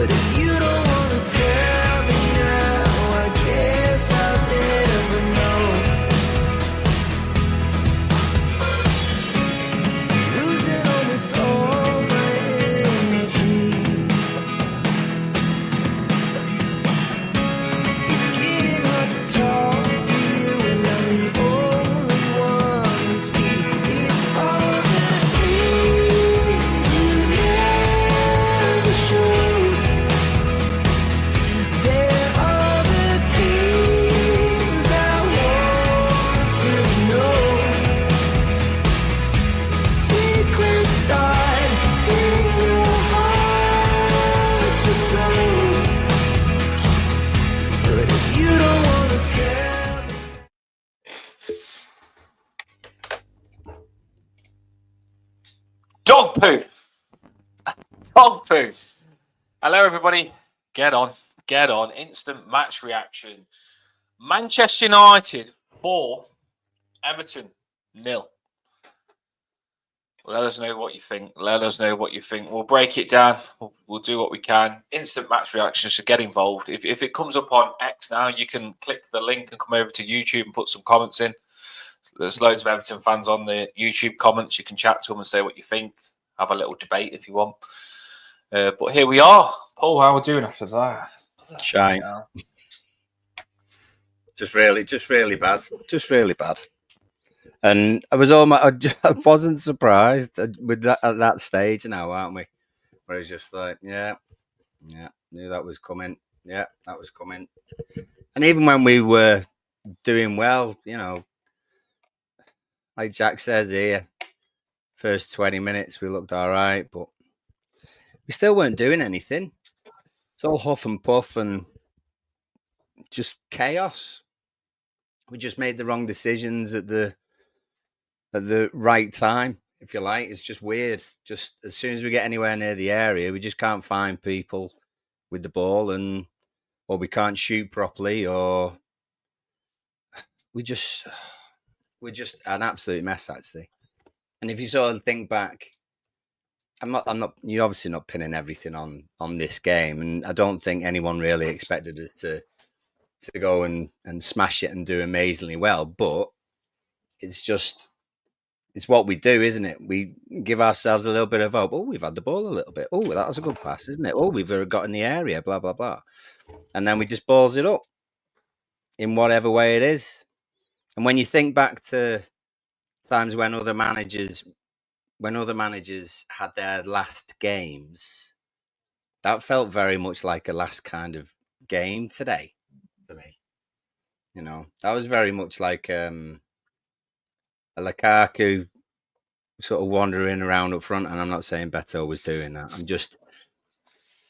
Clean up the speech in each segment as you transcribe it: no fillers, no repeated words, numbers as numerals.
But if you don't want to tell me now, I guess I'll never know. Losing almost all my energy. It's getting hard to talk to you, and I'm the only one who speaks. It's all the things you never show. There are the things I want to know. Secrets start in your heart so slow. But if you don't want to tell me. Dog poo. Dog poo. Hello, everybody. Get on. Get on. Instant match reaction. Manchester United 4, Everton 0. Let us know what you think. Let us know what you think. We'll break it down. We'll do what we can. Instant match reaction, so get involved. If it comes up on X now, you can click the link and come over to YouTube and put some comments in. There's loads of Everton fans on the YouTube comments. You can chat to them and say what you think. Have a little debate if you want. But here we are. Paul, how are we doing after that? Shine. Just really bad. Just really bad. And I wasn't surprised with that at that stage now, aren't we? Where it's just like, yeah, knew that was coming. Yeah, that was coming. And even when we were doing well, you know, like Jack says here, first 20 minutes we looked all right, but we still weren't doing anything. It's all huff and puff and just chaos. We just made the wrong decisions at the right time, if you like. It's just weird. Just as soon as we get anywhere near the area, we just can't find people with the ball, or we can't shoot properly, or we're just an absolute mess, actually. And if you sort of think back, I'm not. You're obviously not pinning everything on this game, and I don't think anyone really expected us to go and smash it and do amazingly well. But it's what we do, isn't it? We give ourselves a little bit of hope. Oh, we've had the ball a little bit. Oh, that was a good pass, isn't it? Oh, we've got in the area, blah, blah, blah. And then we just balls it up in whatever way it is. And when you think back to times when other managers had their last games, that felt very much like a last kind of game today for me. You know, that was very much like a Lukaku sort of wandering around up front, and I'm not saying Beto was doing that.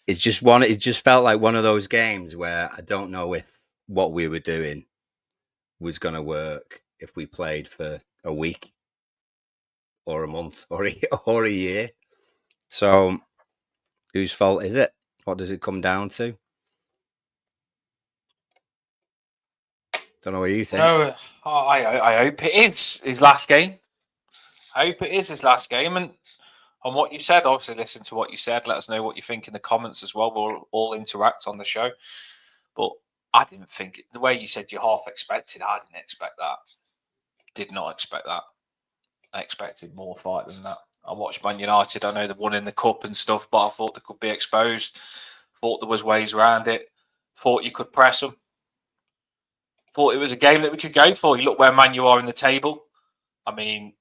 It just felt like one of those games where I don't know if what we were doing was going to work if we played for a week or a month or a year. So whose fault is it? What does it come down to? Don't know what you think. No, I hope it is his last game. I hope it is his last game. And on what you said, obviously listen to what you said. Let us know what you think in the comments as well. We'll all interact on the show. But I didn't think the way you said you half expected. I didn't expect that. Did not expect that. I expected more fight than that. I watched Man United. I know they won in the cup and stuff, but I thought they could be exposed. Thought there was ways around it. Thought you could press them. Thought it was a game that we could go for. You look where Man U are in the table. I mean,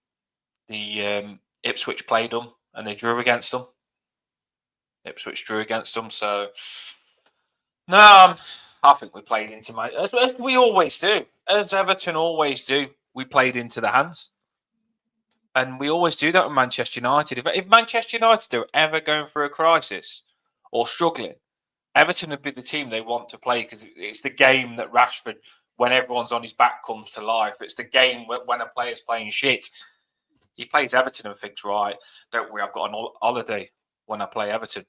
the Ipswich played them and they drew against them. Ipswich drew against them. So, no, I think we played into as we always do. As Everton always do, we played into the hands. And we always do that with Manchester United. If Manchester United are ever going through a crisis or struggling, Everton would be the team they want to play because it's the game that Rashford, when everyone's on his back, comes to life. It's the game when a player's playing shit. He plays Everton and thinks, right, don't worry, I've got an holiday when I play Everton.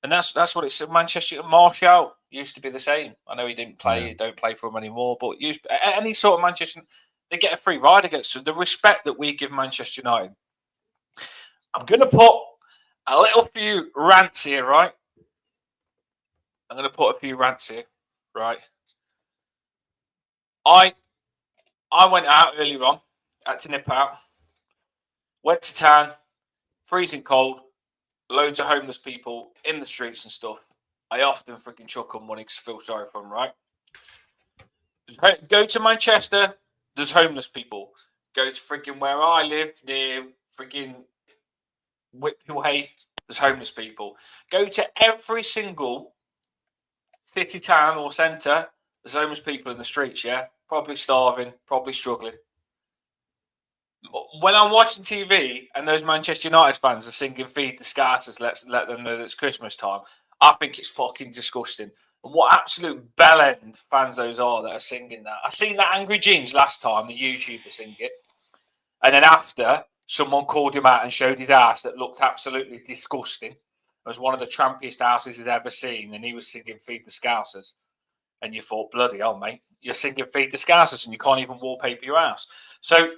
And that's what it's. Manchester Martial used to be the same. I know he didn't play, don't play for him anymore, but any sort of Manchester, they get a free ride against them. The respect that we give Manchester United. I'm going to put a little few rants here, right? I'm going to put a few rants here, right? I went out earlier on, had to nip out, went to town, freezing cold, loads of homeless people in the streets and stuff. I often freaking chuck on money because I feel sorry for them, right? Go to Manchester, there's homeless people. Go to freaking where I live, near freaking Whitway, there's homeless people. Go to every single city, town, or centre, there's homeless people in the streets, yeah? Probably starving, probably struggling. When I'm watching TV and those Manchester United fans are singing "Feed the Scousers," let's let them know that it's Christmas time, I think it's fucking disgusting. And what absolute bellend fans those are that are singing that. I seen that Angry Jeans last time, the YouTuber sing it. And then after, someone called him out and showed his ass that looked absolutely disgusting. It was one of the trampiest houses he'd ever seen, and he was singing "Feed the Scousers." And you thought, bloody hell, mate, you're singing "Feed the Scousers" and you can't even wallpaper your house. So,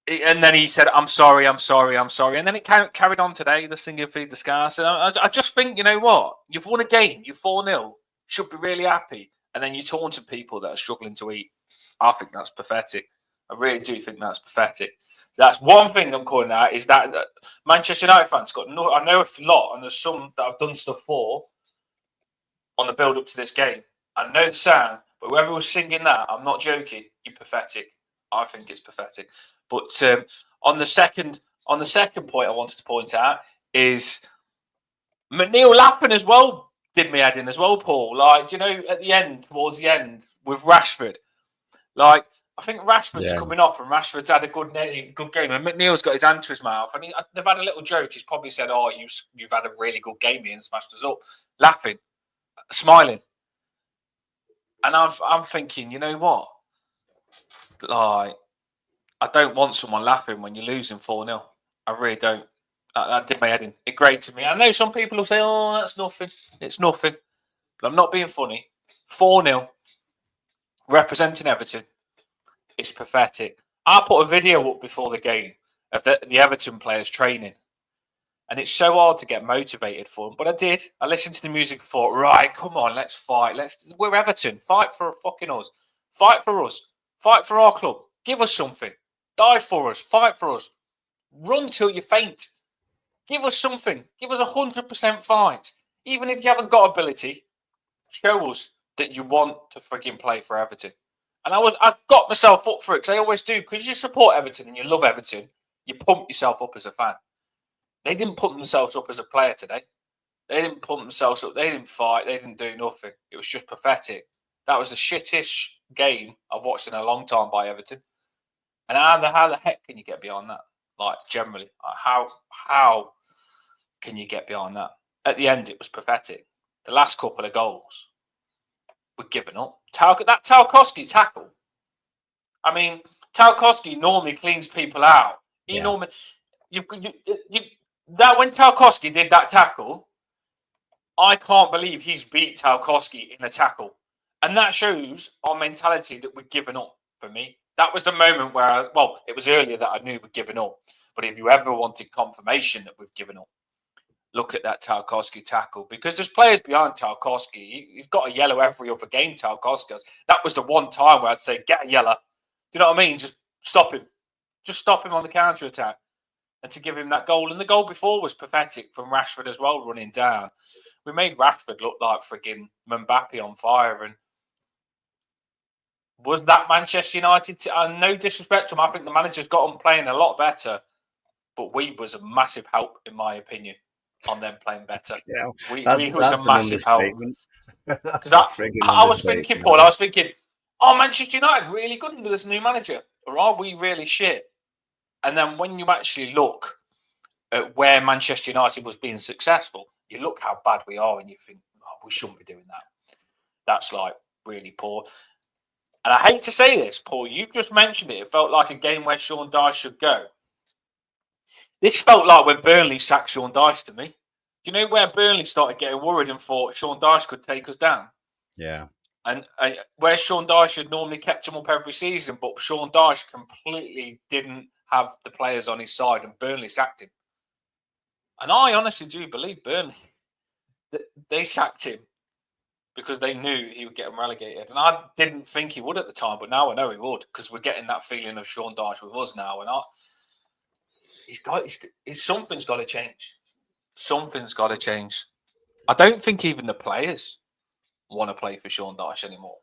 and then he said, I'm sorry. And then it carried on today, the singing "Feed the Scousers." And I just think, you know what? You've won a game, you're 4-0, should be really happy. And then you taunting people that are struggling to eat. I think that's pathetic. I really do think that's pathetic. That's one thing I'm calling out, is that Manchester United fans got no. I know a lot, and there's some that I've done stuff for on the build up to this game. I know the sound, but whoever was singing that, I'm not joking. You're pathetic. I think it's pathetic. But on the second point I wanted to point out is McNeil laughing as well did me head in as well, Paul. Like, you know, at the end, towards the end with Rashford, like, I think Rashford's coming off, and Rashford's had a good game, and McNeil's got his hand to his mouth, and they've had a little joke. He's probably said, "Oh, you've had a really good game here and smashed us up," laughing, smiling, and I'm thinking, you know what? Like, I don't want someone laughing when you're losing 4-0. I really don't. That did my head in. It grated me. I know some people will say, "Oh, that's nothing. It's nothing," but I'm not being funny. 4-0, representing Everton. It's pathetic. I put a video up before the game of the Everton players training, and it's so hard to get motivated for them. But I did. I listened to the music and thought, right, come on, let's fight. We're Everton. Fight for fucking us. Fight for us. Fight for our club. Give us something. Die for us. Fight for us. Run till you faint. Give us something. Give us 100% fight. Even if you haven't got ability, show us that you want to freaking play for Everton. And I got myself up for it, because I always do. Because you support Everton and you love Everton, you pump yourself up as a fan. They didn't pump themselves up as a player today. They didn't pump themselves up. They didn't fight. They didn't do nothing. It was just pathetic. That was the shittish game I've watched in a long time by Everton. And how the heck can you get beyond that? Like, generally, how can you get beyond that? At the end, it was pathetic. The last couple of goals were given up. That Tarkowski tackle. I mean, Tarkowski normally cleans people out. He normally that when Tarkowski did that tackle, I can't believe he's beat Tarkowski in a tackle, and that shows our mentality that we're giving up. For me, that was the moment where it was earlier that I knew we'd given up. But if you ever wanted confirmation that we've given up, look at that Tarkowski tackle, because there's players behind Tarkowski. He's got a yellow every other game, Tarkowski. That was the one time where I'd say, get a yellow. Do you know what I mean? Just stop him. Just stop him on the counter-attack. And to give him that goal. And the goal before was pathetic from Rashford as well, running down. We made Rashford look like frigging Mbappe on fire. And was that Manchester United? No disrespect to him. I think the manager's got them playing a lot better. But we was a massive help, in my opinion, on them playing better. Yeah, we was a massive help. Because I was thinking, Paul, oh, Manchester United really good under this new manager. Or are we really shit? And then when you actually look at where Manchester United was being successful, you look how bad we are and you think, oh, we shouldn't be doing that. That's like really poor. And I hate to say this, Paul, you just mentioned it. It felt like a game where Sean Dyche should go. This felt like when Burnley sacked Sean Dyche to me. Do you know where Burnley started getting worried and thought Sean Dyche could take us down? Yeah. And where Sean Dyche had normally kept him up every season, but Sean Dyche completely didn't have the players on his side, and Burnley sacked him. And I honestly do believe Burnley, they sacked him because they knew he would get them relegated. And I didn't think he would at the time, but now I know he would because we're getting that feeling of Sean Dyche with us now. And something's got to change. Something's got to change. I don't think even the players want to play for Sean Dyche anymore.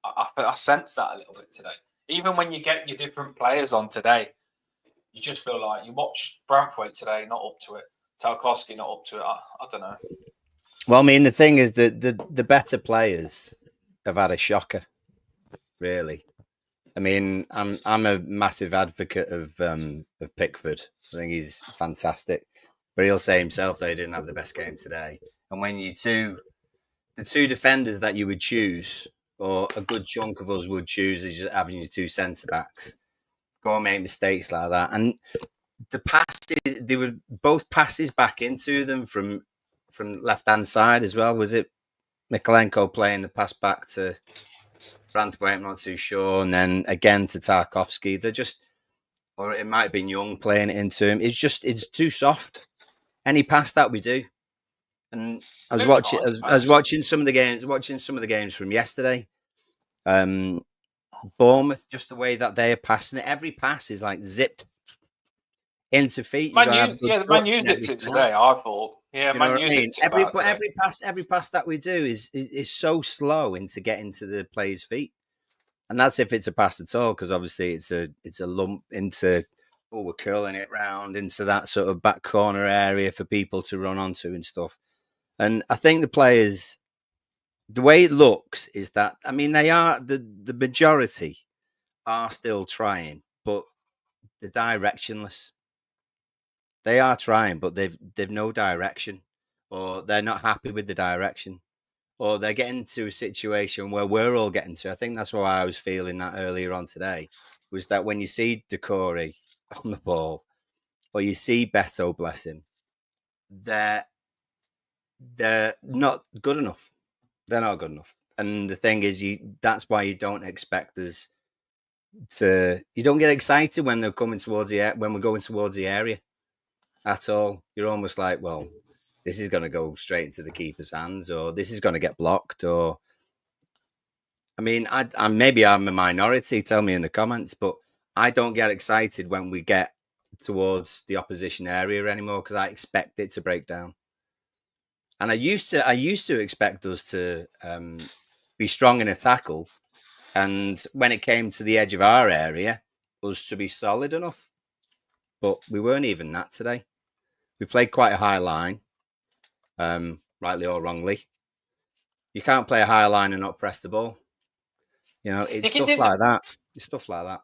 I sense that a little bit today. Even when you get your different players on today, you just feel like you watch Braithwaite today, not up to it. Tarkowski, not up to it. I don't know. Well, I mean, the thing is that the better players have had a shocker, really. I mean, I'm a massive advocate of Pickford. I think he's fantastic, but he'll say himself that he didn't have the best game today. And when the two defenders that you would choose, or a good chunk of us would choose, is having your two centre backs go and make mistakes like that. And the passes, they were both passes back into them from left hand side as well. Was it Mikalenko playing the pass back to Braithwaite? I'm not too sure. And then again to Tarkowski. They're just, or it might have been Young playing it into him. It's too soft. Any pass that we do. And I was watching some of the games from yesterday. Bournemouth, just the way that they are passing it. Every pass is like zipped into feet. Man U dipped it today, I thought. Yeah, you know Man U dipped it every pass that we do is so slow into getting to the player's feet. And that's if it's a pass at all, because obviously it's a lump into, we're curling it round into that sort of back corner area for people to run onto and stuff. And I think the players, the way it looks is that, I mean, they are, the majority are still trying, but they're directionless. They are trying, but they've no direction, or they're not happy with the direction, or they're getting to a situation where we're all getting to. I think that's why I was feeling that earlier on today, was that when you see Decore on the ball, or you see Beto, bless him, they're not good enough. They're not good enough. And the thing is, that's why you don't expect us to. You don't get excited when they're coming towards when we're going towards the area at all. You're almost like, well, this is going to go straight into the keeper's hands, or this is going to get blocked, or. I mean, maybe I'm a minority. Tell me in the comments, but I don't get excited when we get towards the opposition area anymore, because I expect it to break down. And I used to expect us to be strong in a tackle, and when it came to the edge of our area, us to be solid enough. But we weren't even that today. We played quite a high line, rightly or wrongly. You can't play a high line and not press the ball. You know, it's stuff like that. It's stuff like that.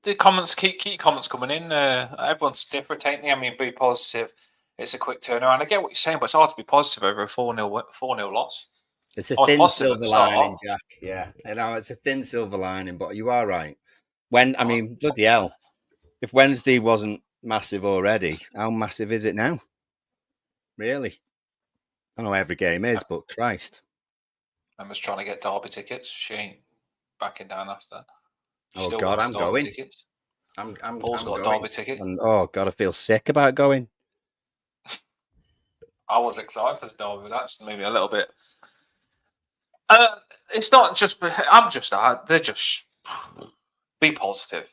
The comments keep comments coming in. Everyone's different, ain't they? I mean, be positive. It's a quick turnaround. I get what you're saying, but it's hard to be positive over a 4-0 loss. It's a thin silver lining, Jack. Yeah, I know it's a thin silver lining, but you are right. Bloody hell, if Wednesday wasn't massive already, how massive is it now? Really? I know every game is, but Christ. Emma's trying to get Derby tickets. She ain't backing down after that. Oh God, I'm going. Tickets. Paul's got a Derby ticket. And, oh God, I feel sick about going. I was excited for the Derby, but that's maybe a little bit. It's not just. I'm just. They're just. Be positive.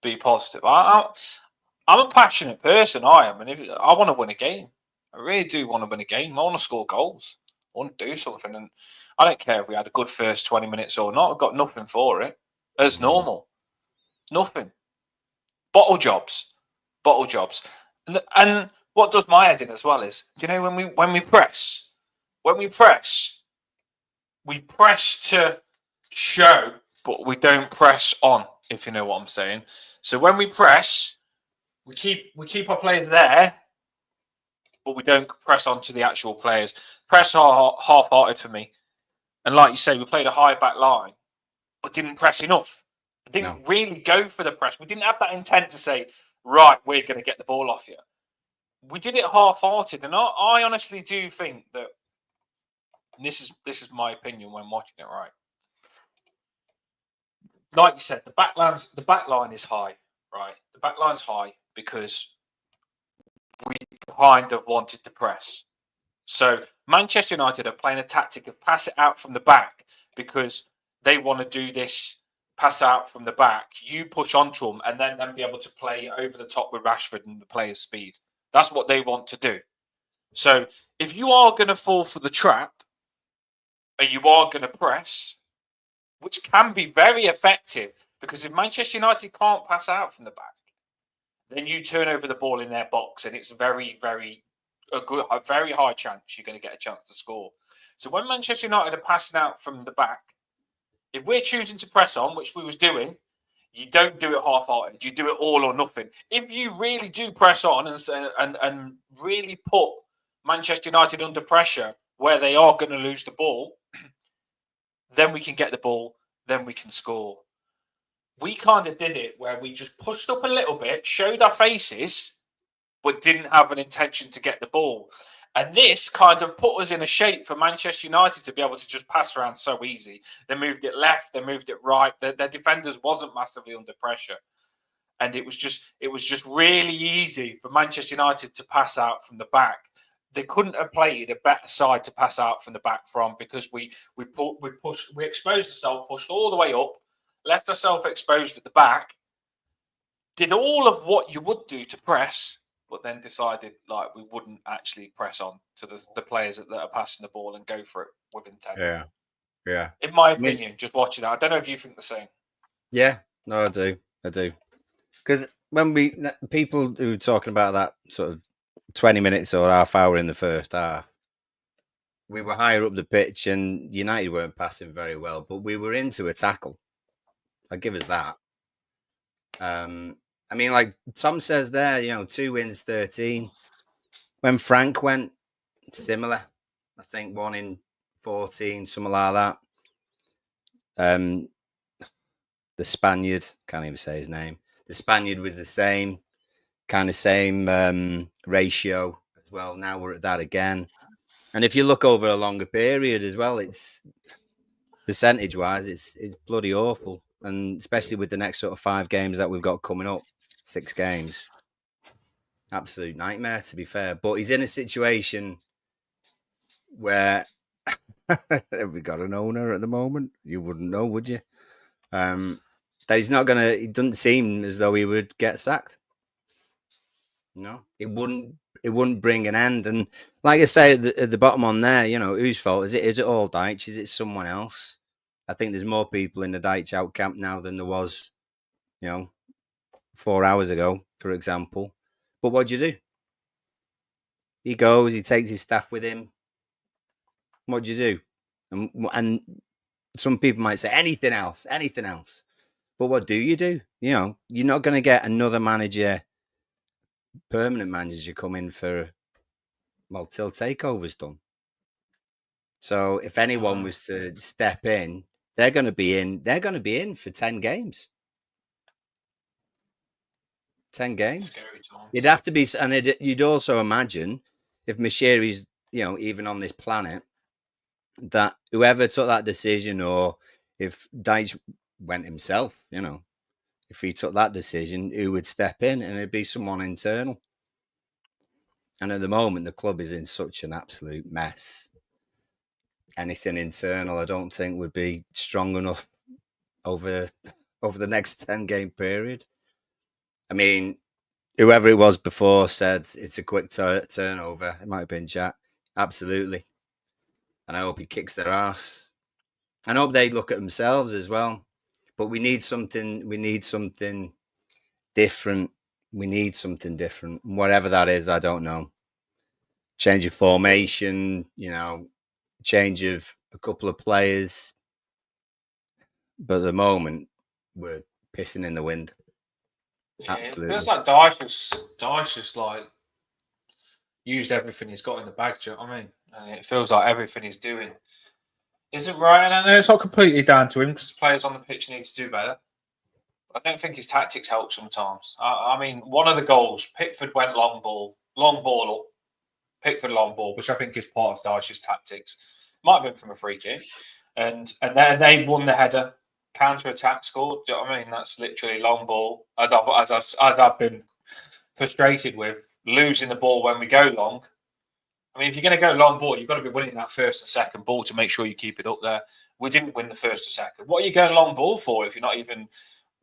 Be positive. I'm a passionate person. I am, and if I want to win a game, I really do want to win a game. I want to score goals. I want to do something, and I don't care if we had a good first 20 minutes or not. I've got nothing for it. As normal, nothing. Bottle jobs. And what does my head in as well is, do you know, when we press, we press to show, but we don't press on, if you know what I'm saying. So when we press, we keep our players there, but we don't press on to the actual players. Press are half-hearted for me. And like you say, we played a high back line, but didn't press enough. Didn't really go for the press. We didn't have that intent to say, right, we're going to get the ball off you. We did it half-hearted, and I honestly do think that, and this is my opinion when watching it, right? Like you said, the back line is high, right? The back line's high because we kind of wanted to press. So Manchester United are playing a tactic of pass it out from the back because they want to do this pass out from the back. You push onto them and then be able to play over the top with Rashford and the player's speed. That's what they want to do. So if you are going to fall for the trap and you are going to press, which can be very effective, because if Manchester United can't pass out from the back, then you turn over the ball in their box and it's a very high chance you're going to get a chance to score. So when Manchester United are passing out from the back, if we're choosing to press on, which we was doing, you don't do it half-hearted. You do it all or nothing. If you really do press on and really put Manchester United under pressure where they are going to lose the ball, then we can get the ball, then we can score. We kind of did it where we just pushed up a little bit, showed our faces, but didn't have an intention to get the ball. And this kind of put us in a shape for Manchester United to be able to just pass around so easy. They moved it left, they moved it right. Their defenders wasn't massively under pressure. And it was just really easy for Manchester United to pass out from the back. They couldn't have played a better side to pass out from the back from, because we exposed ourselves, pushed all the way up, left ourselves exposed at the back, did all of what you would do to press, but then decided like we wouldn't actually press on to the players that are passing the ball and go for it with intent. Yeah. In my opinion, just watching that, I don't know if you think the same. Yeah, no, I do. Because when people who were talking about that sort of 20 minutes or half hour in the first half, we were higher up the pitch and United weren't passing very well, but we were into a tackle. I'll give us that. I mean, like Tom says there, 2 wins, 13. When Frank went, similar. I think 1 in 14, something like that. The Spaniard, can't even say his name. The Spaniard was the same ratio as well. Now we're at that again. And if you look over a longer period as well, it's percentage-wise, it's bloody awful. And especially with the next sort of 5 games that we've got coming up, 6 games. Absolute nightmare, to be fair. But he's in a situation where have we got an owner at the moment? You wouldn't know, would you? That he's not gonna. It doesn't seem as though he would get sacked. No, it wouldn't bring an end. And like I say at the bottom on there, whose fault is it? Is it all Deitch? Is it someone else? I think there's more people in the Deitch out camp now than there was, 4 hours ago, for example. But what do you do? He goes, he takes his staff with him. What do you do? And some people might say anything else. But what do? You're not going to get another manager, permanent manager, come in for, till takeover's done. So if anyone was to step in, they're going to be in. They're going to be in for 10 games. 10 games. You'd have to be, and you'd also imagine if Mashiri's, even on this planet, that whoever took that decision, or if Deitch went himself, if he took that decision, who would step in, and it'd be someone internal. And at the moment, the club is in such an absolute mess. Anything internal, I don't think, would be strong enough over the next 10-game period. I mean, whoever it was before said it's a quick turnover. It might have been Jack. Absolutely. And I hope he kicks their ass. I hope they look at themselves as well. But we need something. We need something different. Whatever that is, I don't know. Change of formation, change of a couple of players. But at the moment, we're pissing in the wind. Yeah, Absolutely. It feels like Dyche just like used everything he's got in the bag. Do you know what I mean? And it feels like everything he's doing isn't right. And I know it's not completely down to him, because players on the pitch need to do better. I don't think his tactics help sometimes. I mean, one of the goals, Pickford went long ball up. Pickford long ball, which I think is part of Dyche's tactics. Might have been from a free kick. And then they won the header. Counter-attack scored. Do you know what I mean? That's literally long ball. As I've been frustrated with losing the ball when we go long. I mean, if you're going to go long ball, you've got to be winning that first and second ball to make sure you keep it up there. We didn't win the first or second. What are you going long ball for if you're not even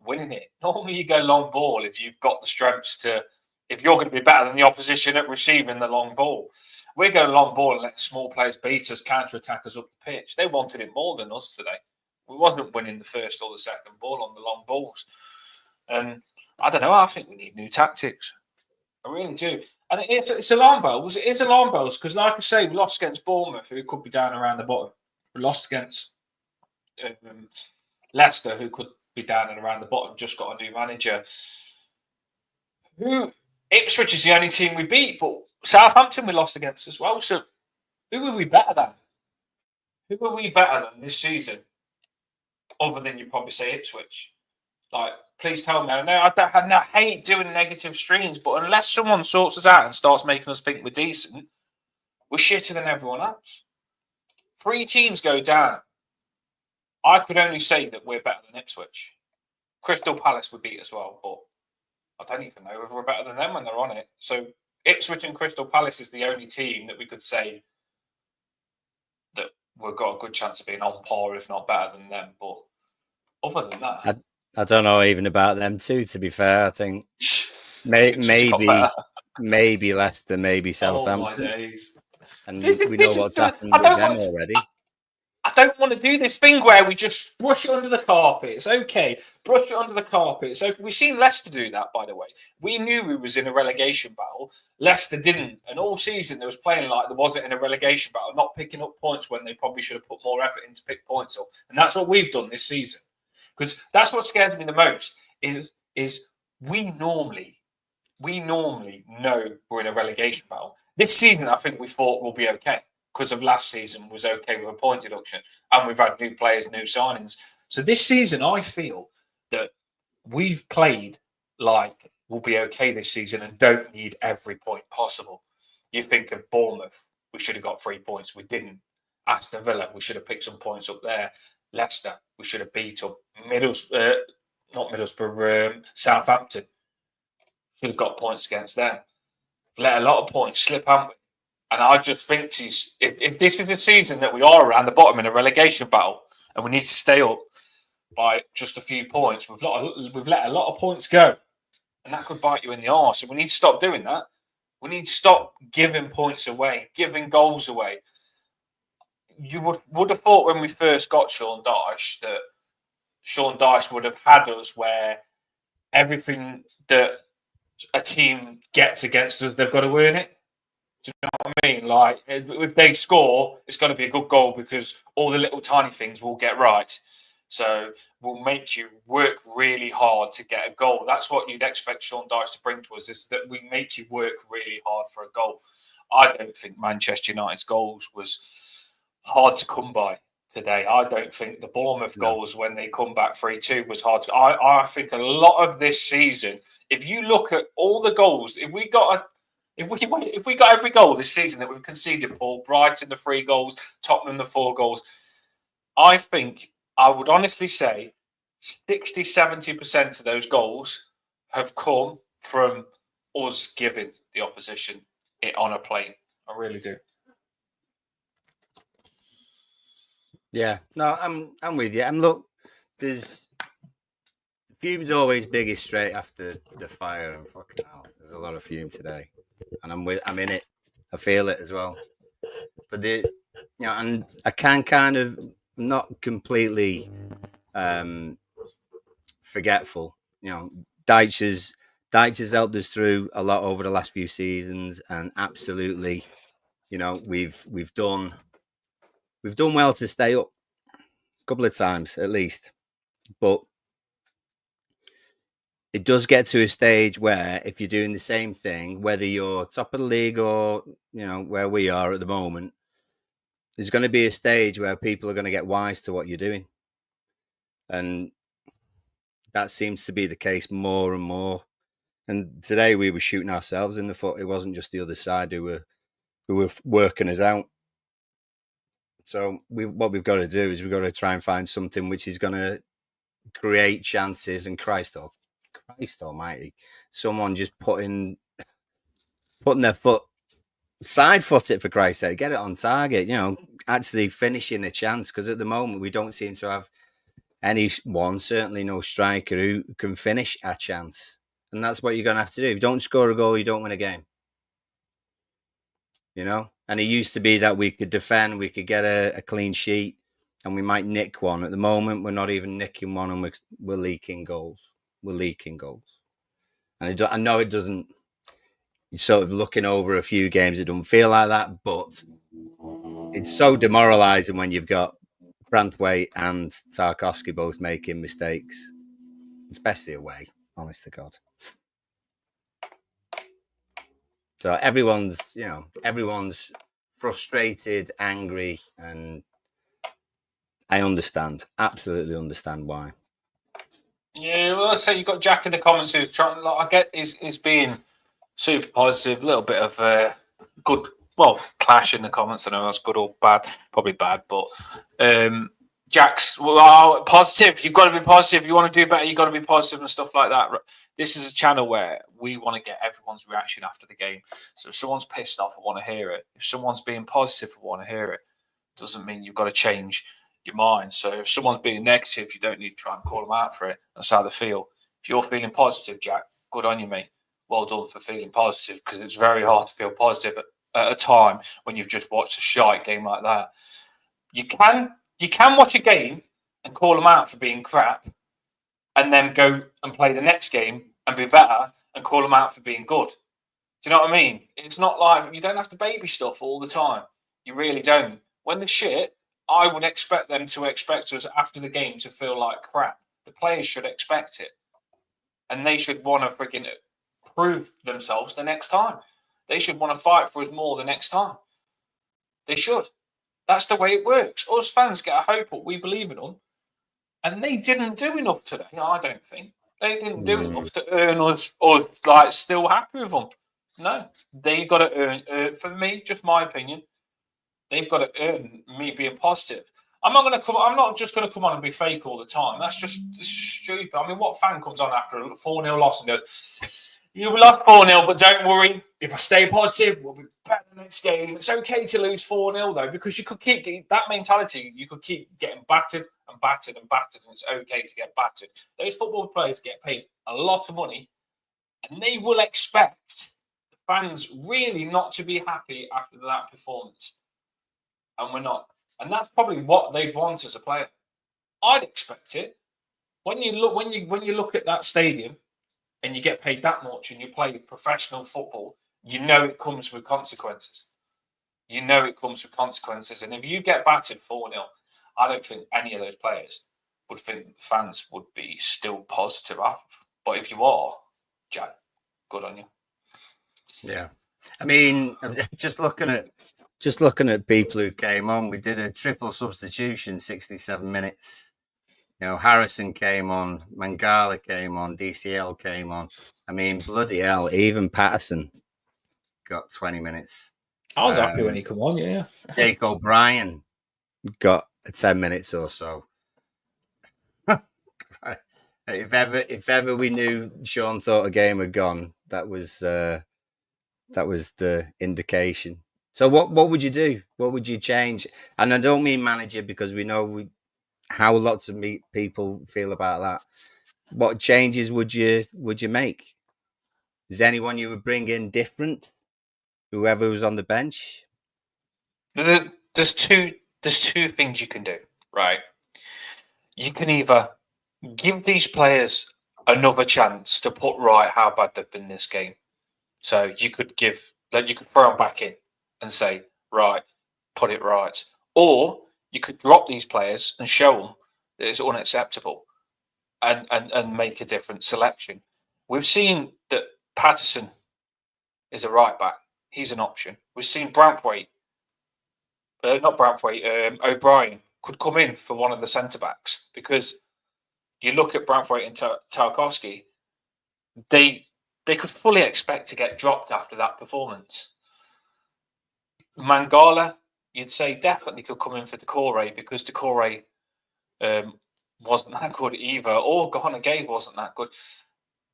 winning it? Normally, you go long ball if you've got the strengths to. If you're going to be better than the opposition at receiving the long ball. We're going long ball and let small players beat us, counter-attack us up the pitch. They wanted it more than us today. We wasn't winning the first or the second ball on the long balls. And I don't know. I think we need new tactics. I really do. And it's alarm bells. It is alarm bells because, like I say, we lost against Bournemouth, who could be down around the bottom. We lost against Leicester, who could be down and around the bottom, just got a new manager. Ipswich is the only team we beat, but Southampton we lost against as well. So who are we better than? Who are we better than this season? Other than you probably say Ipswich. Like, please tell me. I hate doing negative streams, but unless someone sorts us out and starts making us think we're decent, we're shitter than everyone else. 3 teams go down. I could only say that we're better than Ipswich. Crystal Palace would beat as well, but I don't even know if we're better than them when they're on it. So Ipswich and Crystal Palace is the only team that we could say that we've got a good chance of being on par, if not better than them. But other than that, I don't know even about them too. To be fair, I think maybe Leicester, maybe Southampton, oh my days. and we know what's happened with them already. I don't want to do this thing where we just brush it under the carpet. It's okay. Brush it under the carpet. So we've seen Leicester do that, by the way. We knew we was in a relegation battle. Leicester didn't. And all season they was playing like there wasn't in a relegation battle, not picking up points when they probably should have put more effort in to pick points up. And that's what we've done this season. Because that's what scares me the most is we normally know we're in a relegation battle. This season, I think we thought we'll be okay. Because of last season was okay with a point deduction, and we've had new players, new signings. So this season, I feel that we've played like we'll be okay this season and don't need every point possible. You think of Bournemouth, we should have got 3 points, we didn't. Aston Villa, we should have picked some points up there. Leicester, we should have beat up Southampton. Should have got points against them. Let a lot of points slip, haven't we? And I just think if this is the season that we are around the bottom in a relegation battle and we need to stay up by just a few points, we've let a lot of points go. And that could bite you in the arse. So we need to stop doing that. We need to stop giving points away, giving goals away. You would have thought when we first got Sean Dyche that Sean Dyche would have had us where everything that a team gets against us, they've got to earn it. Do you know what I mean? Like, if they score, it's going to be a good goal because all the little tiny things will get right. So we'll make you work really hard to get a goal. That's what you'd expect Sean Dyche to bring to us, is that we make you work really hard for a goal. I don't think Manchester United's goals was hard to come by today. I don't think the Bournemouth goals when they come back 3-2 was hard to... I think a lot of this season, if you look at all the goals, if we got every goal this season that we've conceded, Paul, Brighton the 3 goals, Tottenham the 4 goals, I think I would honestly say 60-70% of those goals have come from us giving the opposition it on a plate. I really do. Yeah, no, I'm with you. And look, there's fume's always biggest straight after the fire, and fucking hell, there's a lot of fume today, and I'm in it. I feel it as well. But and I can kind of not completely forgetful. Dyche has helped us through a lot over the last few seasons, and absolutely, we've done well to stay up a couple of times at least, but it does get to a stage where if you're doing the same thing, whether you're top of the league or where we are at the moment, there's going to be a stage where people are going to get wise to what you're doing, and that seems to be the case more and more. And today we were shooting ourselves in the foot. It wasn't just the other side who were working us out. So what we've got to do is we've got to try and find something which is going to create chances. And Christ Almighty, someone just putting their foot side foot it for Christ's sake. Get it on target. Actually finishing a chance, because at the moment we don't seem to have anyone, certainly no striker, who can finish a chance. And that's what you're going to have to do. If you don't score a goal, you don't win a game. And it used to be that we could defend, we could get a clean sheet, and we might nick one. At the moment, we're not even nicking one, and we're leaking goals. And I know it doesn't. You're sort of looking over a few games, it doesn't feel like that, but it's so demoralising when you've got Branthwaite and Tarkovsky both making mistakes, especially away. Honest to God. So everyone's frustrated, angry, and I understand, absolutely understand why. Yeah, well, let's say you've got Jack in the comments who's trying. I get is being super positive, a little bit of good, clash in the comments. I know that's good or bad, probably bad, but Jack's positive. You've got to be positive. If you want to do better, you've got to be positive and stuff like that. This is a channel where we want to get everyone's reaction after the game. So if someone's pissed off, I want to hear it. If someone's being positive, I want to hear it. Doesn't mean you've got to change your mind. So if someone's being negative, you don't need to try and call them out for it. That's how they feel. If you're feeling positive, Jack, good on you, mate. Well done for feeling positive, because it's very hard to feel positive at a time when you've just watched a shite game like that. You can watch a game and call them out for being crap, and then go and play the next game and be better and call them out for being good. Do you know what I mean? It's not like you don't have to baby stuff all the time. You really don't. When the shit, I would expect them to expect us after the game to feel like crap. The players should expect it. And they should want to freaking prove themselves the next time. They should want to fight for us more the next time. They should. That's the way it works. Us fans get a hope up. We believe in them. And they didn't do enough today, I don't think. They didn't do enough to earn us like still happy with them. No. They got to earn, for me, just my opinion, they've got to earn me being positive. I'm not just going to come on and be fake all the time. That's just stupid. I mean, what fan comes on after a 4-0 loss and goes, "You lost 4-0, but don't worry. If I stay positive, we'll be better next game." It's okay to lose 4-0 though, because you could keep getting that mentality. You could keep getting battered and battered and battered, and it's okay to get battered. Those football players get paid a lot of money, and they will expect the fans really not to be happy after that performance. And we're not. And that's probably what they want as a player. I'd expect it. When you look at that stadium and you get paid that much and you play professional football, you know it comes with consequences. And if you get battered 4-0, I don't think any of those players would think fans would be still positive after. But if you are, Jack, good on you. Yeah. I mean, just looking at people who came on, we did a triple substitution, 67 minutes. Harrison came on, Mangala came on, DCL came on. I mean, bloody hell, even Patterson got 20 minutes. I was happy when he came on, yeah. Jake O'Brien got 10 minutes or so. If ever we knew Sean thought a game had gone, that was the indication. So what would you do? What would you change? And I don't mean manager, because we know how lots of people feel about that. What changes would you make? Is there anyone you would bring in different? Whoever was on the bench? There's two things you can do, right? You can either give these players another chance to put right how bad they've been this game. So you could throw them back in and say, right, put it right. Or you could drop these players and show them that it's unacceptable and make a different selection. We've seen that Patterson is a right back. He's an option. We've seen O'Brien could come in for one of the centre backs, because you look at Branthwaite and Tarkovsky, they could fully expect to get dropped after that performance. Mangala, you'd say definitely could come in for Decore, because Decore wasn't that good either, or Gahona Gay wasn't that good.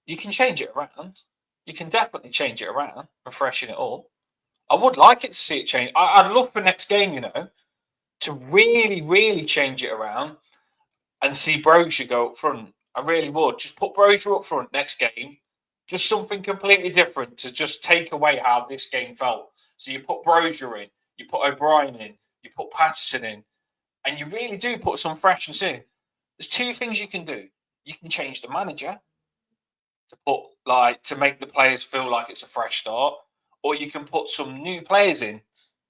You can change it around. You can definitely change it around and freshen it up. I would like it to see it change. I'd love for next game, to really, really change it around and see Brozier go up front. I really would. Just put Brozier up front next game. Just something completely different to just take away how this game felt. So you put Brozier in, you put O'Brien in, you put Patterson in, and you really do put some freshness in. There's two things you can do. You can change the manager to make the players feel like it's a fresh start, or you can put some new players in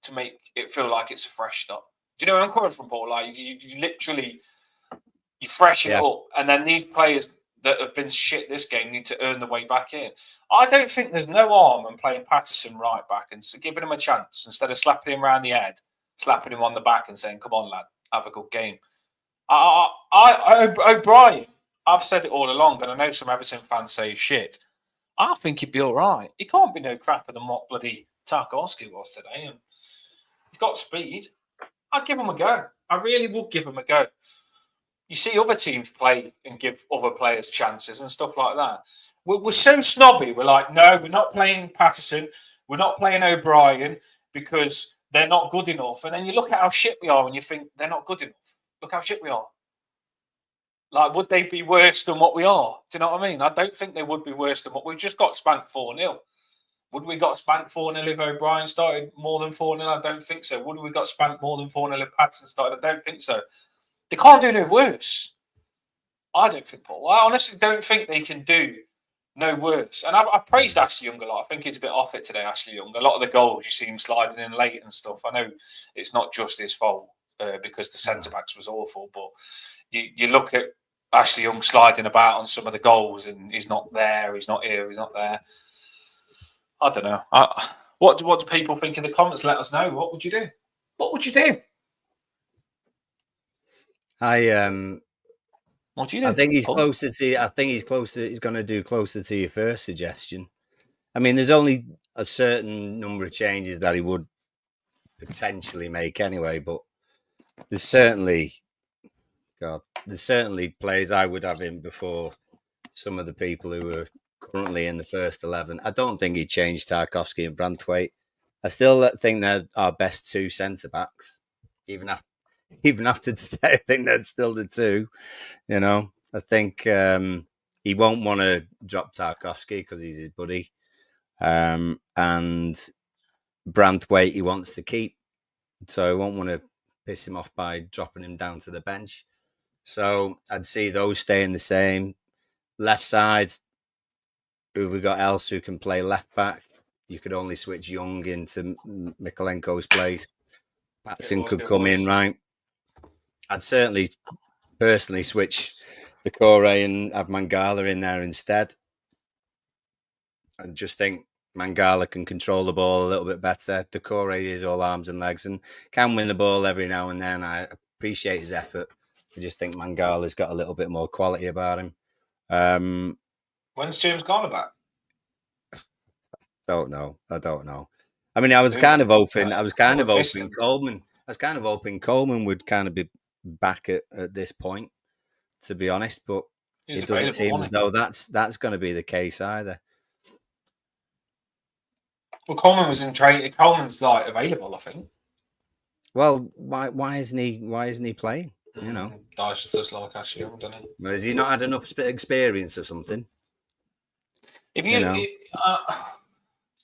to make it feel like it's a fresh start. Do you know where I'm coming from, Paul? Like you literally you freshen it up, and then these players that have been shit this game need to earn their way back in. I don't think there's no harm in playing Patterson right back and giving him a chance instead of slapping him around the head, slapping him on the back and saying, "Come on, lad, have a good game." O'Brien, I've said it all along, and I know some Everton fans say shit. I think he'd be all right. He can't be no crapper than what bloody Tarkowski was today. And he's got speed. I'd give him a go. I really would give him a go. You see other teams play and give other players chances and stuff like that. We're so snobby. We're like, no, we're not playing Patterson. We're not playing O'Brien because they're not good enough. And then you look at how shit we are and you think they're not good enough. Look how shit we are. Like, would they be worse than what we are? Do you know what I mean? I don't think they would be worse than what we just got spanked 4-0. Would we got spanked 4-0 if O'Brien started more than 4-0? I don't think so. Would we got spanked more than 4-0 if Patterson started? I don't think so. They can't do no worse. I don't think, Paul. I honestly don't think they can do no worse. And I've praised Ashley Young a lot. I think he's a bit off it today, Ashley Young. A lot of the goals you see him sliding in late and stuff. I know it's not just his fault because the centre-backs was awful, but you look at Ashley Young sliding about on some of the goals and he's not there, he's not here, he's not there. I don't know. What do people think in the comments? Let us know. What would you do? What would you do? What do you do? I think he's closer to. I think he's closer. He's going to do closer to your first suggestion. I mean, there's only a certain number of changes that he would potentially make anyway, but there's certainly players I would have in before some of the people who are currently in the first 11. I don't think he'd change Tarkowski and Branthwaite. I still think they're our best two centre backs, even after today. I think they're still the two. I think he won't want to drop Tarkowski because he's his buddy, and Branthwaite he wants to keep, so he won't want to piss him off by dropping him down to the bench. So I'd see those staying the same. Left side, who we got else who can play left back? You could only switch Young into Mikolenko's place. Patson could come in, right? I'd certainly personally switch Decore and have Mangala in there instead. I just think Mangala can control the ball a little bit better. Decore is all arms and legs and can win the ball every now and then. I appreciate his effort. I just think Mangala's got a little bit more quality about him. When's James Garner back? I don't know. I mean, I was kind of hoping Coleman. I was kind of hoping Coleman would kind of be back at this point, to be honest. But it doesn't seem as though that's going to be the case either. Well, Coleman was in training. Coleman's like available, I think. Well, why isn't he playing? Does like Ashley Young, doesn't he? Well, has he not had enough experience or something? If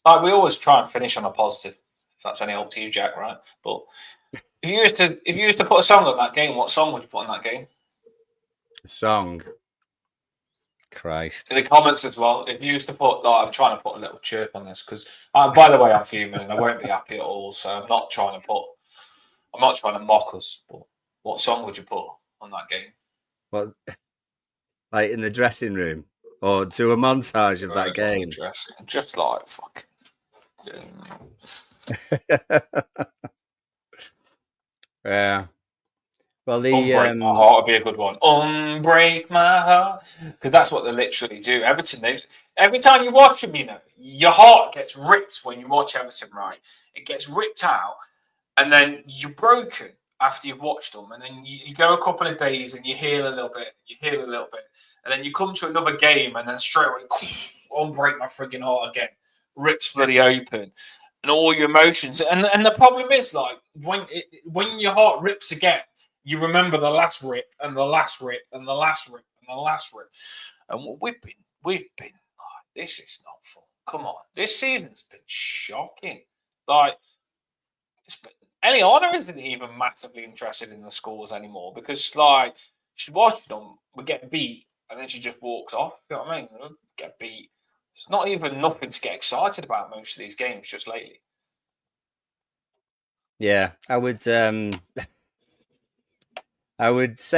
like we always try and finish on a positive. If that's any help to you, Jack, right? But if you used to put a song on that game, what song would you put on that game? A song. Christ. In the comments as well. If you used to put, I'm trying to put a little chirp on this because, by the way, I'm fuming and I won't be happy at all. So I'm not trying to mock us. But what song would you put on that game? Well, like in the dressing room or to a montage of that game. Just like fuck. Yeah. Well, Unbreak My Heart would be a good one. Unbreak my heart, because that's what they literally do. Everton. Every time you watch them, your heart gets ripped when you watch Everton. Right, it gets ripped out, and then you're broken after you've watched them, and then you go a couple of days and you heal a little bit, and then you come to another game, and then straight away, unbreak my frigging heart again, rips bloody open. and all your emotions. And the problem is, like, when your heart rips again, you remember the last rip and the last rip and the last rip and the last rip. And we've been like, this is not fun. Come on, this season's been shocking. Like, Eliana isn't even massively interested in the scores anymore because, like, she's watching them, we get beat, and then she just walks off. You know what I mean? Get beat. It's not even nothing to get excited about most of these games just lately. Yeah, I would say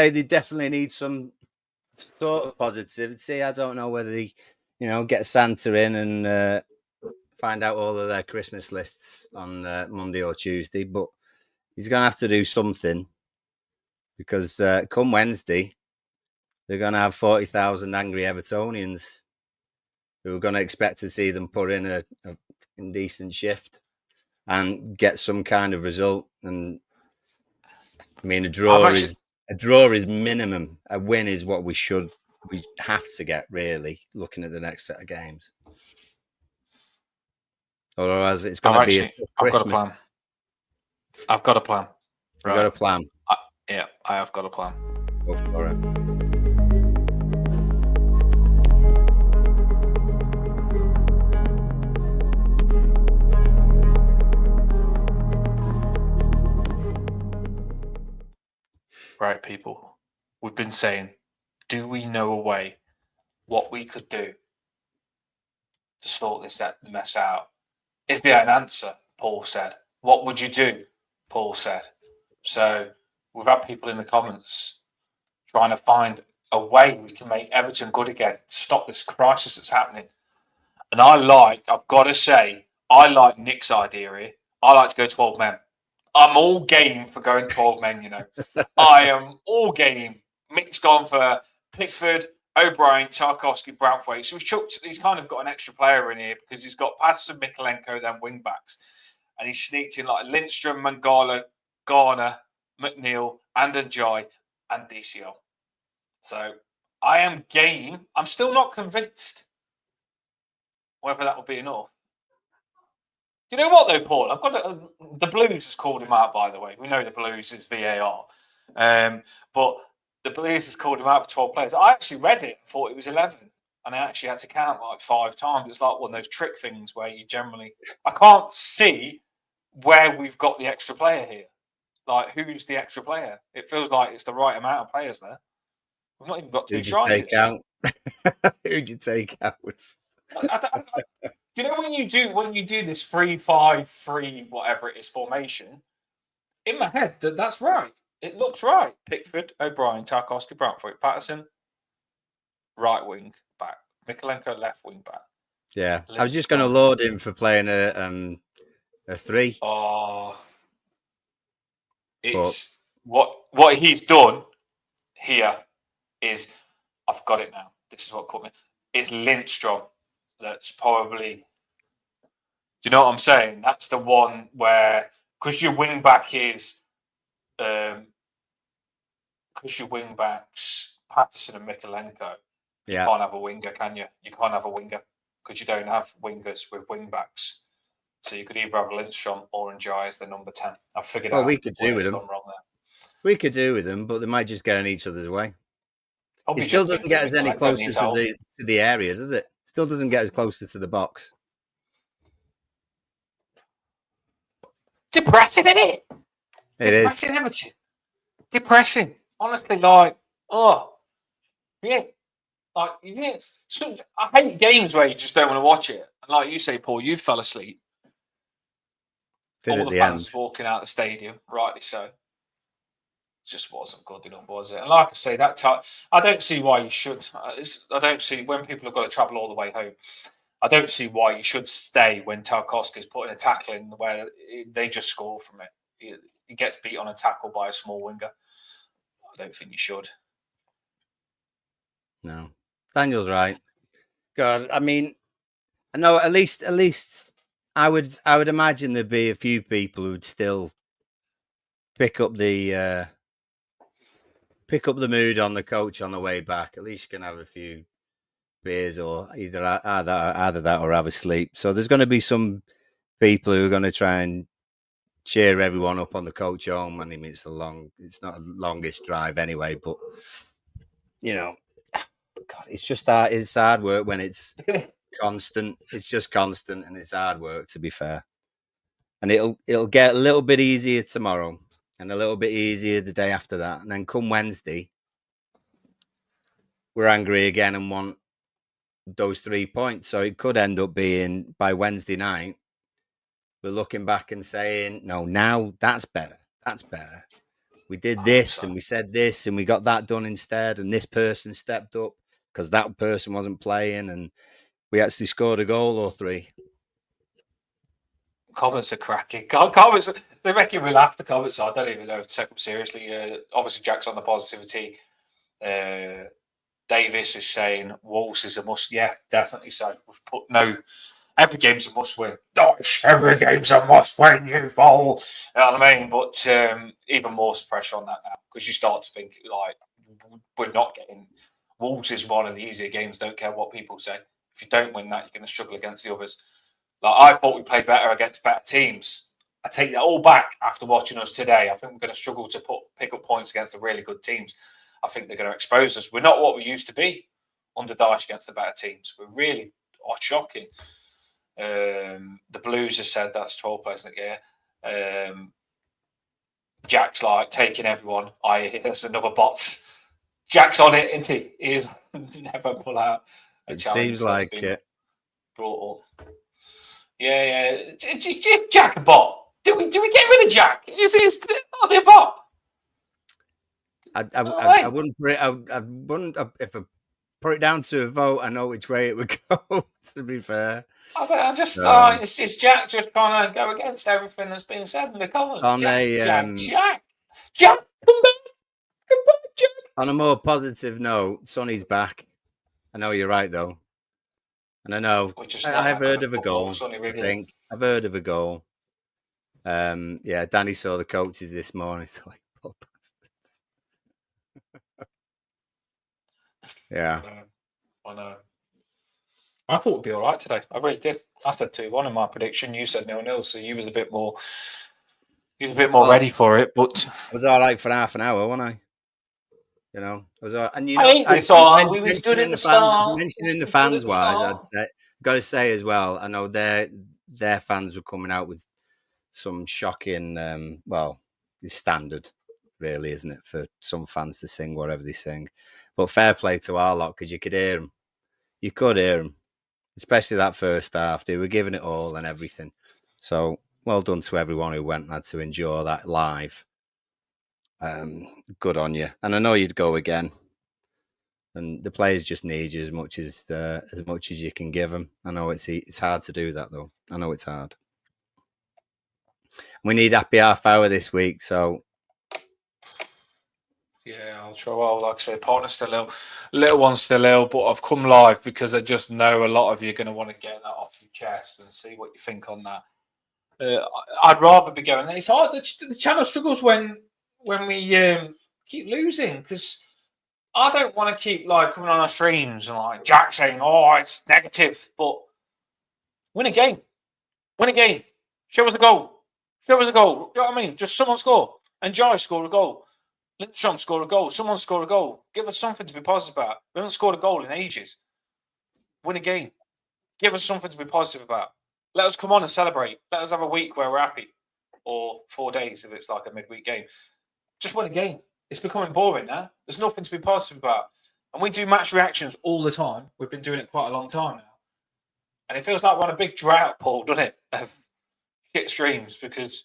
they definitely need some sort of positivity. I don't know whether they, get Santa in and find out all of their Christmas lists on Monday or Tuesday, but he's going to have to do something because come Wednesday, they're going to have 40,000 angry Evertonians who are going to expect to see them put in a decent shift and get some kind of result. And I mean, a draw is minimum. A win is what we have to get, really, looking at the next set of games. Otherwise, it's going to be a tough Christmas. I've got a plan. You've got a plan? Yeah, I have got a plan. Go for it. Right, people. We've been saying, do we know a way what we could do to sort this mess out? Is there an answer? Paul said. What would you do? Paul said. So we've had people in the comments trying to find a way we can make Everton good again, stop this crisis that's happening. And I've got to say, I like Nick's idea here. I like to go 12 men. I'm all game for going 12 men, I am all game. Mick's gone for Pickford, O'Brien, Tarkowski, Branthwaite. So he's kind of got an extra player in here because he's got Patterson, Mikolenko, then wing backs. And he's sneaked in like Lindstrom, Mangala, Garner, McNeil, and Njai, and DCL. So I am game. I'm still not convinced whether that will be enough. You know what, though, Paul? I've got the Blues has called him out, by the way. We know the Blues is VAR. But the Blues has called him out for 12 players. I actually read it and thought it was 11. And I actually had to count like 5 times. It's like one of those trick things where you generally... I can't see where we've got the extra player here. Like, who's the extra player? It feels like it's the right amount of players there. We've not even got 2 strikers. Who'd you take out? Who'd you take out? Do you know when you do this 3-5-3 whatever it is formation? In my head, that's right. It looks right. Pickford, O'Brien, Tarkowski, Branthwaite, Patterson, right wing back. Mikolenko, left wing back. Yeah, I was just going to laud him for playing a 3. Oh, it's what he's done here is I've got it now. This is what caught me. It's Lindstrom. That's probably, do you know what I'm saying? That's the one where, because your wing back is, because your wing backs Patterson and Mikolenko, you can't have a winger, can you? You can't have a winger because you don't have wingers with wing backs. So you could either have Lindstrom or Njai as the number 10. I figured out. We could do with them. Wrong there. We could do with them, but they might just get in each other's way. It still doesn't get us any closer to the area, does it? Still doesn't get us closer to the box. Depressing, isn't it? It Depressing, Everton. Depressing. Honestly, like, yeah. Like, so I hate games where you just don't want to watch it. And like you say, Paul, you fell asleep. All the fans walking out the stadium, rightly so. Just wasn't good enough, was it? And like I say, I don't see why you should. I don't see when people have got to travel all the way home. I don't see why you should stay when Tarkowski's putting a tackle in where they just score from it. He gets beat on a tackle by a small winger. I don't think you should. No, Daniel's right. God, I mean, I know at least I would imagine there'd be a few people who'd still pick up the mood on the coach on the way back. At least you can have a few beers or either that or have a sleep. So there's going to be some people who are going to try and cheer everyone up on the coach home. I mean, it's not the longest drive anyway, but you know, God, it's hard work when it's constant. It's just constant, and it's hard work, to be fair. And it'll get a little bit easier tomorrow, and a little bit easier the day after that, and then come Wednesday, we're angry again and want those 3 points. So it could end up being by Wednesday night, we're looking back and saying, no, now that's better. That's better. We did this and we said this and we got that done instead. And this person stepped up because that person wasn't playing and we actually scored a goal or 3. Comments are cracking. Comments, they're making me laugh, the comments. So I don't even know if to take them seriously. Obviously, Jack's on the positivity. Davis is saying Wolves is a must. Yeah, definitely so. We've put every game's a must win. Gosh, every game's a must win, you fool. You know what I mean? But even more pressure on that now because you start to think like we're not getting. Wolves is one of the easier games. Don't care what people say. If you don't win that, you're going to struggle against the others. Like I thought we played better against better teams. I take that all back after watching us today. I think we're going to struggle to pick up points against the really good teams. I think they're going to expose us. We're not what we used to be under Dyche against the better teams. We're really shocking. The Blues have said that's 12 players in the year. Jack's like taking everyone. There's another bot. Jack's on it, isn't he? He is never pull out a It challenge. seems like it. Brought up. Yeah. Just Jack a bot. Do we get rid of Jack? Is they a bot? I wouldn't put it. I wouldn't if I put it down to a vote. I know which way it would go. To be fair, it's just Jack just trying to go against everything that's being said in the comments. Jack, come back, Jack. On a more positive note, Sonny's back. I know you're right though, and I know I've heard of a goal. I think I've heard of a goal. Yeah, Danny saw the coaches this morning. So like, poor bastards. Yeah, I know. I thought it'd be all right today. I really did. I said 2-1 in my prediction. You said 0-0, so you was a bit more. Ready for it, but I was all right for half an hour, wasn't I? You know, I was all right. And you I know, hate this. We was good at the start. Mentioning the fans wise, I'd say, got to say as well. I know their fans were coming out with some shocking. Well, it's standard, really, isn't it, for some fans to sing whatever they sing? But fair play to our lot because you could hear them. You could hear them, especially that first half. They were giving it all and everything. So well done to everyone who went and had to endure that live. Good on you. And I know you'd go again. And the players just need you as much as you can give them. I know it's hard to do that though. I know it's hard. We need happy half hour this week, so. Yeah, I'll try. Well, like I say, partner's still ill, little one's still ill, but I've come live because I just know a lot of you are going to want to get that off your chest and see what you think on that. I'd rather be going. It's hard. The channel struggles when we keep losing because I don't want to keep like coming on our streams and like Jack saying, "Oh, it's negative," but win a game, show us a goal, You know what I mean? Just someone score, and Jai score a goal. Lindstrom score a goal. Someone score a goal. Give us something to be positive about. We haven't scored a goal in ages. Win a game. Give us something to be positive about. Let us come on and celebrate. Let us have a week where we're happy. Or 4 days if it's like a midweek game. Just win a game. It's becoming boring now. There's nothing to be positive about. And we do match reactions all the time. We've been doing it quite a long time now. And it feels like we're on a big drought, Paul, doesn't it? Of shit streams because,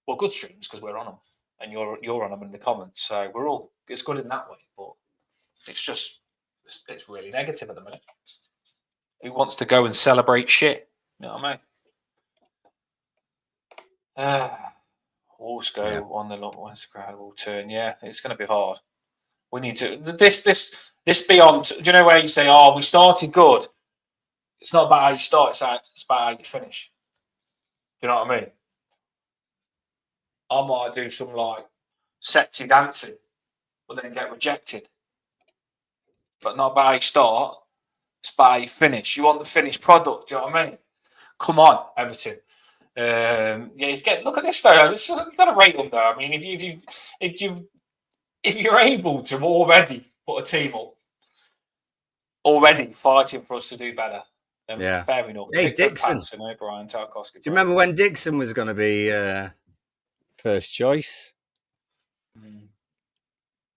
well, good streams because we're on them. And you're on them in the comments. So it's good in that way. But it's really negative at the minute. Who wants to go and celebrate shit? You know what I mean? Wolves go on the West crowd will turn. Yeah, it's going to be hard. We need to this beyond. Do you know where you say, "Oh, we started good"? It's not about how you start; it's about how you finish. Do you know what I mean? I might do some like sexy dancing, but then get rejected. But not about how you start; it's about how you finish. You want the finished product. Do you know what I mean? Come on, Everton. Look at this though. You've got to rate them though. I mean, if you're able to already put a team up, already fighting for us to do better, then fair enough. Hey, Dixon. Brian Tarkowski. Do you remember when Dixon was going to be first choice?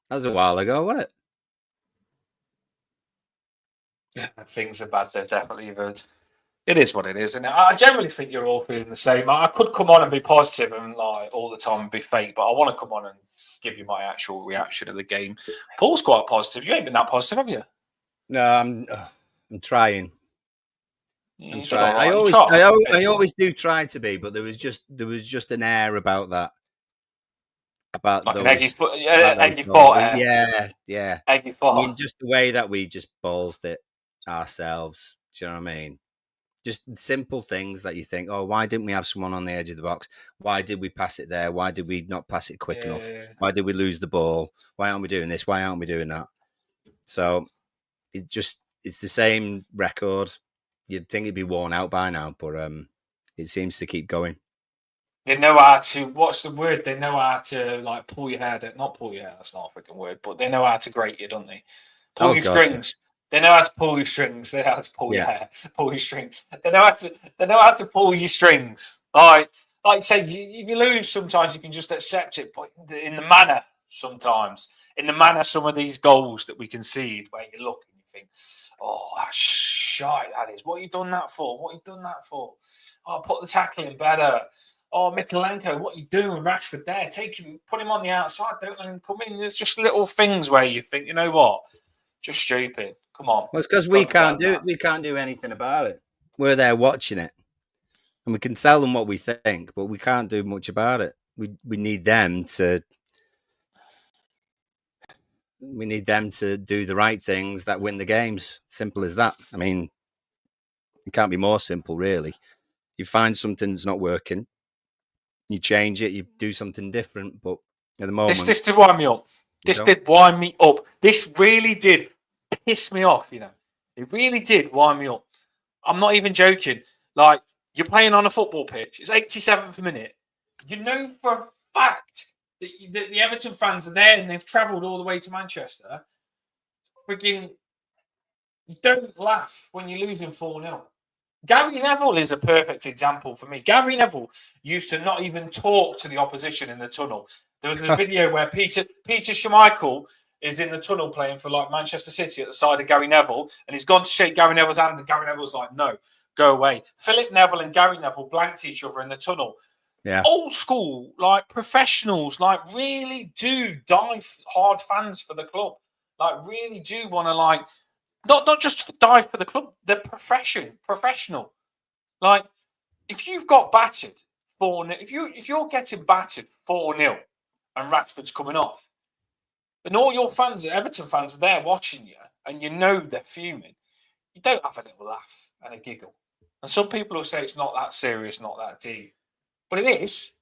That was a while ago, wasn't it? Yeah, things are bad. They're definitely it is what it is, and I generally think you're all feeling the same. I could come on and be positive and like all the time and be fake, but I want to come on and give you my actual reaction of the game. Paul's quite positive. You ain't been that positive, have you? No, I'm trying. I'm trying. Right. I always do try to be, but there was just an air about that. About like those, an eggy foot, eggy fart. Yeah. Eggy fart. I mean, just the way that we just ballsed it ourselves. Do you know what I mean? Just simple things that you think, oh, why didn't we have someone on the edge of the box? Why did we pass it there? Why did we not pass it quick enough? Why did we lose the ball? Why aren't we doing this? Why aren't we doing that? So it's the same record. You'd think it'd be worn out by now, but it seems to keep going. They know how to, what's the word? They know how to like pull your hair. Not pull your hair, that's not a freaking word, but they know how to grate you, don't they? Pull your strings. They know how to pull your strings. They know how to pull your hair, pull your strings. They know how to pull your strings. Like you say, if you lose, sometimes you can just accept it. But in the manner, some of these goals that we concede, where you look and you think, oh, that's shite, that is. What have you done that for? Oh, put the tackle in better. Oh, Mikalenko, what are you doing with Rashford there? Put him on the outside. Don't let him come in. There's just little things where you think, you know what? Just stupid. Come on. Well, it's because we can't do anything about it. We're there watching it, and we can tell them what we think, but we can't do much about it. We need them to. We need them to do the right things that win the games. Simple as that. I mean, it can't be more simple, really. You find something that's not working, you change it, you do something different. But at the moment, this did wind me up. Did wind me up. This really did piss me off. You know, it really did wind me up. I'm not even joking. Like, you're playing on a football pitch. It's 87th minute. You know for a fact that the Everton fans are there and they've travelled all the way to Manchester. Freaking, you don't laugh when you're losing 4-0. Gary Neville is a perfect example for me. Gary Neville used to not even talk to the opposition in the tunnel. There was a video where Peter Schmeichel is in the tunnel playing for like Manchester City at the side of Gary Neville, and he's gone to shake Gary Neville's hand, and Gary Neville's like, no, go away. Philip Neville and Gary Neville blanked each other in the tunnel. Yeah. Old school, like professionals, like really do die hard fans for the club. Like really do want to like not just die for the club, the professional. Like if you've got battered 4-0, if you're getting battered 4-0 and Rashford's coming off, and all your fans, Everton fans, are there watching you, and you know they're fuming, you don't have a little laugh and a giggle. And some people will say it's not that serious, not that deep. But it is.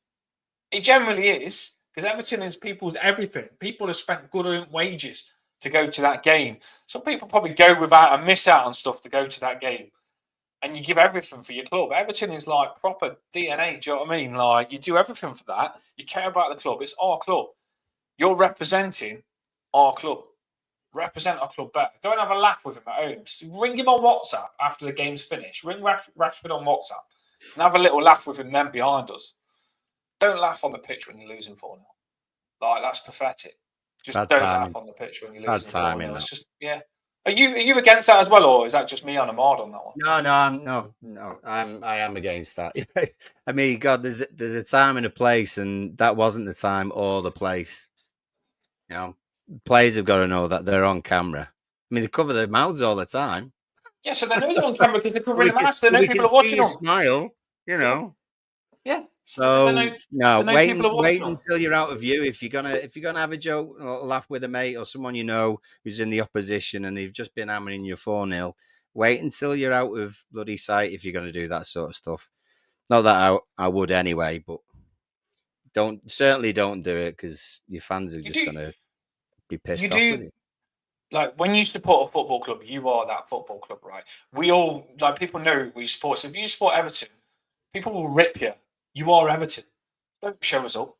It generally is. Because Everton is people's everything. People have spent good wages to go to that game. Some people probably go without and miss out on stuff to go to that game. And you give everything for your club. Everton is like proper DNA, do you know what I mean? Like, you do everything for that. You care about the club. It's our club. You're representing our club. Represent our club better. Go and have a laugh with him at home. Ring him on WhatsApp after the game's finished. Ring Rashford on WhatsApp and have a little laugh with him then behind us. Don't laugh on the pitch when you're losing 4-0. Like, that's pathetic. Just bad don't timing. Laugh on the pitch when you're losing 4-0. It's just, yeah. Are you against that as well, or is that just me on a mod on that one? No. I am against that. I mean, God, there's a time and a place, and that wasn't the time or the place. You know, players have got to know that they're on camera. I mean, they cover their mouths all the time. Yeah, so they know they're on camera because they're covering the mouths. They know people are watching them. Smile, you know. Yeah. So wait until you're out of view. If you're gonna have a joke or laugh with a mate or someone you know who's in the opposition and they've just been hammering you 4-0, wait until you're out of bloody sight if you're gonna do that sort of stuff. Not that I would anyway, but certainly don't do it because your fans are just gonna be pissed off with you. Like, when you support a football club, you are that football club, right? We all, like, people know we support. So if you support Everton, people will rip you You are Everton. Don't show us up.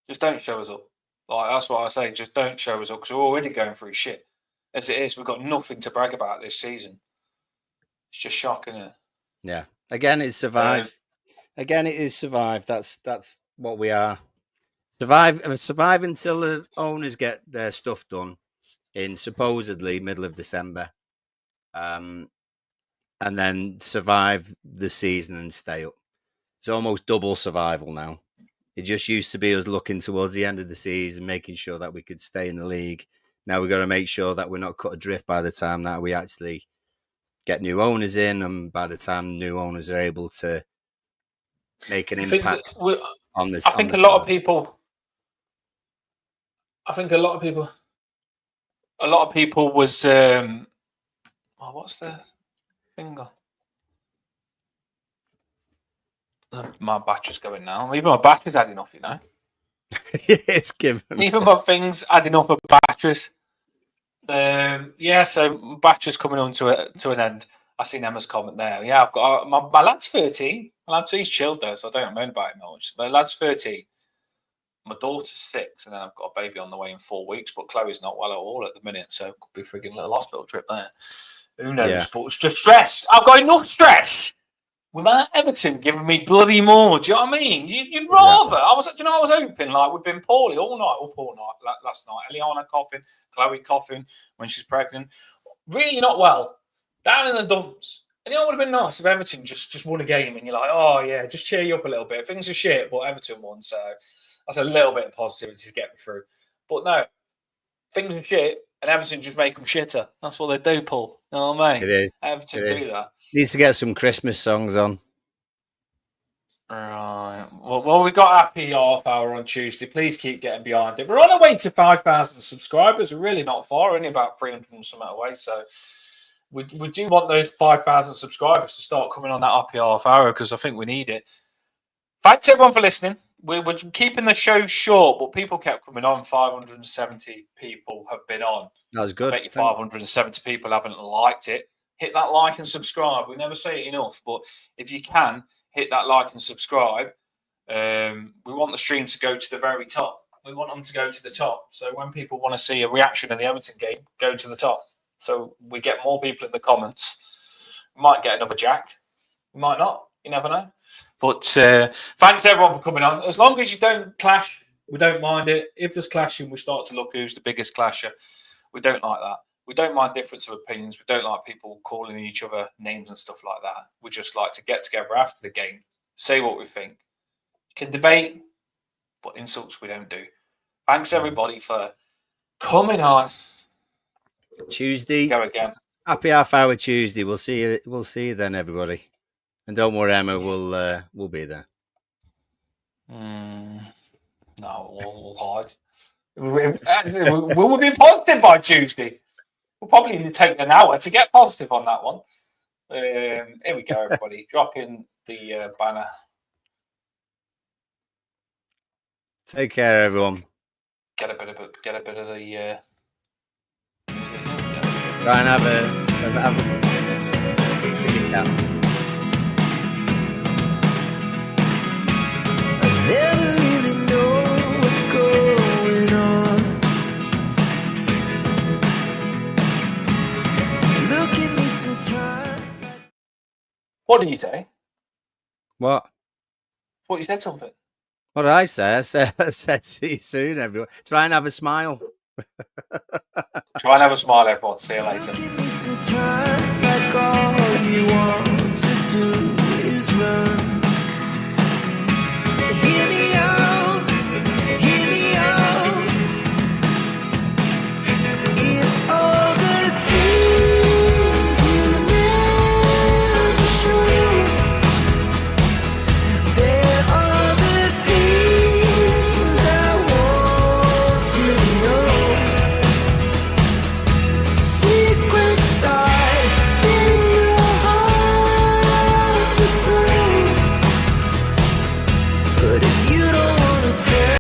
Just don't show us up. Like, that's what I say. Just don't show us up because we're already going through shit. As it is, we've got nothing to brag about this season. It's just shocking, isn't it? Yeah. Again, it's survive. Again, it is survive. That's what we are. Survive until the owners get their stuff done in supposedly middle of December, and then survive the season and stay up. It's almost double survival now. It just used to be us looking towards the end of the season, making sure that we could stay in the league. Now we've got to make sure that we're not cut adrift by the time that we actually get new owners in, and by the time new owners are able to make an impact on this. I think a lot of people was what's the thing on? My battery's going now. Even my battery's adding up, you know. It's given. Even my things adding up of batteries. Yeah, so battery's coming on to an end. I seen Emma's comment there. Yeah, I've got my lad's 13. My lad's he's chilled though, so I don't moan about him much. My lad's 13. My daughter's 6, and then I've got a baby on the way in 4 weeks. But Chloe's not well at all at the minute, so it could be a frigging little hospital trip there. Who knows? Yeah. But it's just stress. I've got enough stress without Everton giving me bloody more. Do you know what I mean? You'd rather. I was hoping like we'd been poorly all night last night. Eliana coughing, Chloe coughing when she's pregnant. Really not well. Down in the dumps. And it would have been nice if Everton just won a game and you're like, oh yeah, just cheer you up a little bit. Things are shit, but Everton won, so that's a little bit of positivity to get me through. But no, things are shit, and Everton just make them shitter. That's what they do, Paul. You know what I mean? It is. Everton do that. Needs to get some Christmas songs on. Right. Well, we got happy half hour on Tuesday. Please keep getting behind it. We're on our way to 5,000 subscribers. We're really not far, only about 300 and something away. So we do want those 5,000 subscribers to start coming on that happy half hour because I think we need it. Thanks everyone for listening. We're keeping the show short, but people kept coming on. 570 people have been on. That was good. I bet you 570 people haven't liked it. Hit that like and subscribe. We never say it enough, but if you can, hit that like and subscribe. We want the stream to go to the very top. We want them to go to the top. So when people want to see a reaction of the Everton game, go to the top. So we get more people in the comments. We might get another Jack. We might not. You never know. But thanks everyone for coming on. As long as you don't clash, we don't mind it. If there's clashing, we start to look who's the biggest clasher. We don't like that. We don't mind difference of opinions. We don't like people calling each other names and stuff like that. We just like to get together after the game, say what we think. You can debate, but insults we don't do. Thanks everybody for coming on. Tuesday. Go again. Happy half hour Tuesday. We'll see you. We'll see you then, everybody. And don't worry, Emma. We'll be there. No, we'll hide. We'll be positive by Tuesday. We'll probably need to take an hour to get positive on that one. Here we go, everybody. Drop in the banner. Take care, everyone. Get a bit of the. Try and have a Never really know what's going on. Look at me sometimes. What did you say? What? Thought you said something. What did I say? I said see you soon, everyone. Try and have a smile. Try and have a smile, everyone. See you later. Look at me sometimes like all you want.